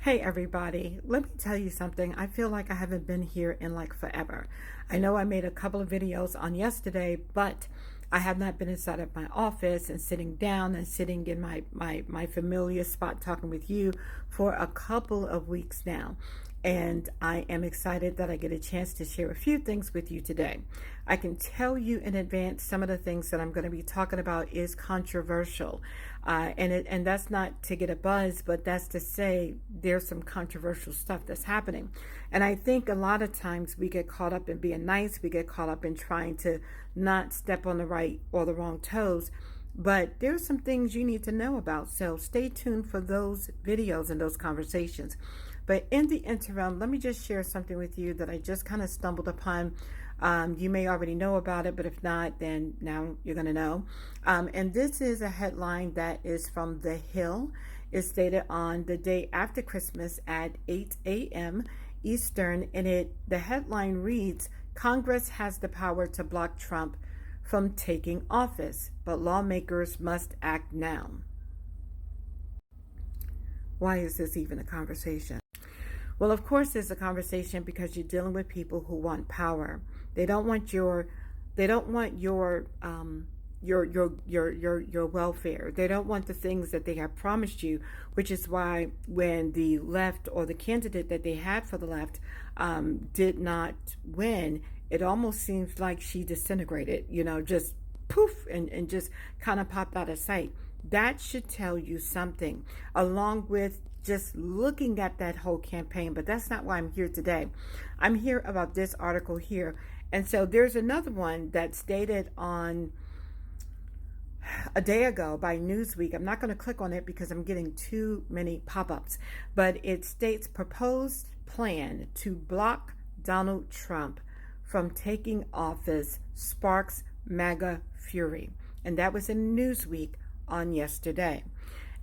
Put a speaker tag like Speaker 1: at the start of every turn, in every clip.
Speaker 1: Hey everybody, let me tell you something. I feel like I haven't been here in like forever. I know I made a couple of videos on yesterday, but I have not been inside of my office and sitting down and sitting in my familiar spot talking with you for a couple of weeks now. And I am excited that I get a chance to share a few things with you today. I can tell you in advance some of the things that I'm going to be talking about is controversial. And that's not to get a buzz, but that's to say there's some controversial stuff that's happening. And I think a lot of times we get caught up in being nice, we get caught up in trying to not step on the right or the wrong toes. But there's some things you need to know about. So stay tuned for those videos and those conversations. But in the interim, let me just share something with you that I just kind of stumbled upon. You may already know about it, but if not, then now you're going to know. And this is a headline that is from The Hill. It's stated on the day after Christmas at 8 a.m. Eastern. And the headline reads, Congress has the power to block Trump from taking office, but lawmakers must act now. Why is this even a conversation? Well, of course, it's a conversation because you're dealing with people who want power. They don't want your welfare. They don't want the things that they have promised you, which is why when the left or the candidate that they had for the left did not win, it almost seems like she disintegrated, just poof and just kind of popped out of sight. That should tell you something, along with just looking at that whole campaign. But that's not why I'm here today. I'm here about this article here. And so there's another one that's dated on a day ago by Newsweek. I'm not going to click on it because I'm getting too many pop-ups. But it states proposed plan to block Donald Trump from taking office sparks MAGA fury. And that was in Newsweek on yesterday.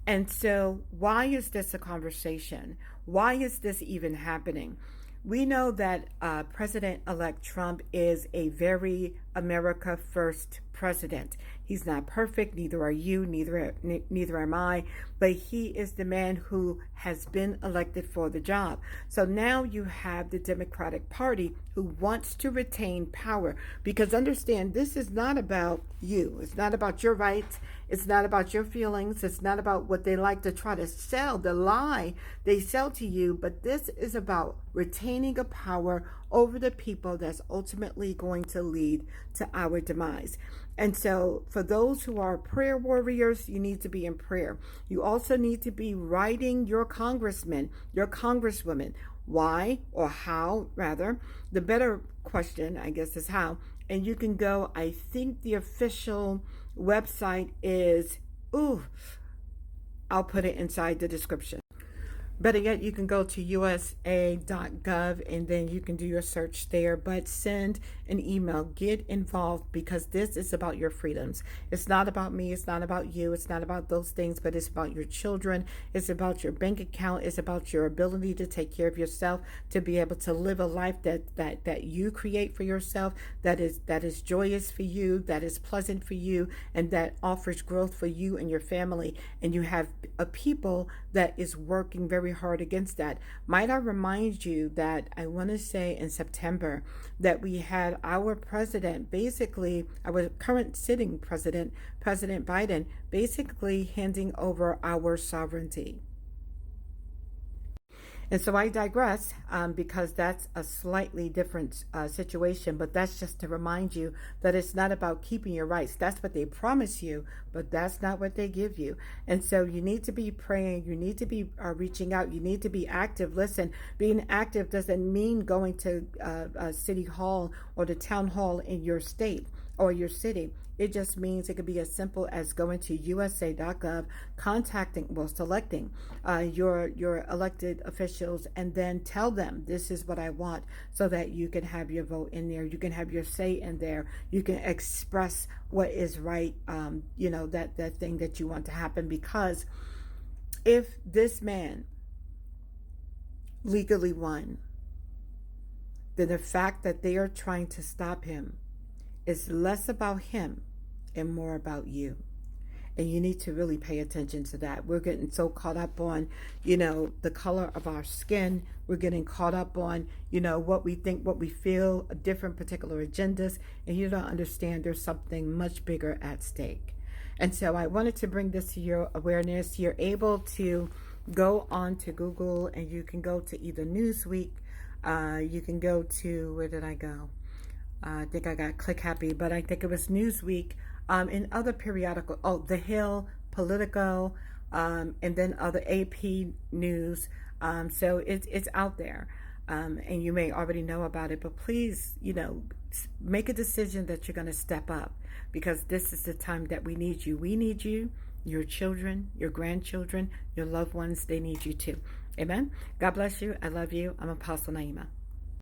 Speaker 1: And so why is this a conversation? Why is this even happening? We know that President-elect Trump is a very America First president. He's not perfect, neither are you, neither am I, but he is the man who has been elected for the job. So now you have the Democratic Party who wants to retain power, because understand, this is not about you. It's not about your rights. It's not about your feelings. It's not about what they like to try to sell, the lie they sell to you, but this is about retaining a power over the people that's ultimately going to lead to our demise. And so for those who are prayer warriors, you need to be in prayer. You also need to be writing your congressmen, your congresswomen. Why, or how, rather. The better question, I guess, is how. And you can go, I think the official website is, I'll put it inside the description. Better yet, you can go to usa.gov and then you can do your search there. But send an email. Get involved, because this is about your freedoms. It's not about me. It's not about you. It's not about those things, but it's about your children. It's about your bank account. It's about your ability to take care of yourself, to be able to live a life that you create for yourself, that is joyous for you, that is pleasant for you, and that offers growth for you and your family. And you have a people that is working very hard against that. Might I remind you that I want to say in September that we had our president, basically our current sitting president, President Biden, basically handing over our sovereignty. And so I digress because that's a slightly different situation, but that's just to remind you that it's not about keeping your rights. That's what they promise you, but that's not what they give you. And so you need to be praying. You need to be reaching out. You need to be active. Listen, being active doesn't mean going to City Hall or the town hall in your state or your city. It just means it could be as simple as going to usa.gov, selecting your elected officials, and then tell them this is what I want, so that you can have your vote in there. You can have your say in there. You can express what is right, that thing that you want to happen. Because if this man legally won, then the fact that they are trying to stop him is less about him and more about you. And you need to really pay attention to that. We're getting so caught up on, the color of our skin. We're getting caught up on, what we think, what we feel, different particular agendas. And you don't understand there's something much bigger at stake. And so I wanted to bring this to your awareness. You're able to go on to Google, and you can go to either Newsweek. You can go to, where did I go? I think I got Click Happy, but I think it was Newsweek, and other periodical, The Hill, Politico, and then other AP News. So it's out there, and you may already know about it, but please, make a decision that you're going to step up, because this is the time that we need you. We need you, your children, your grandchildren, your loved ones. They need you too. Amen. God bless you. I love you. I'm Apostle Naima.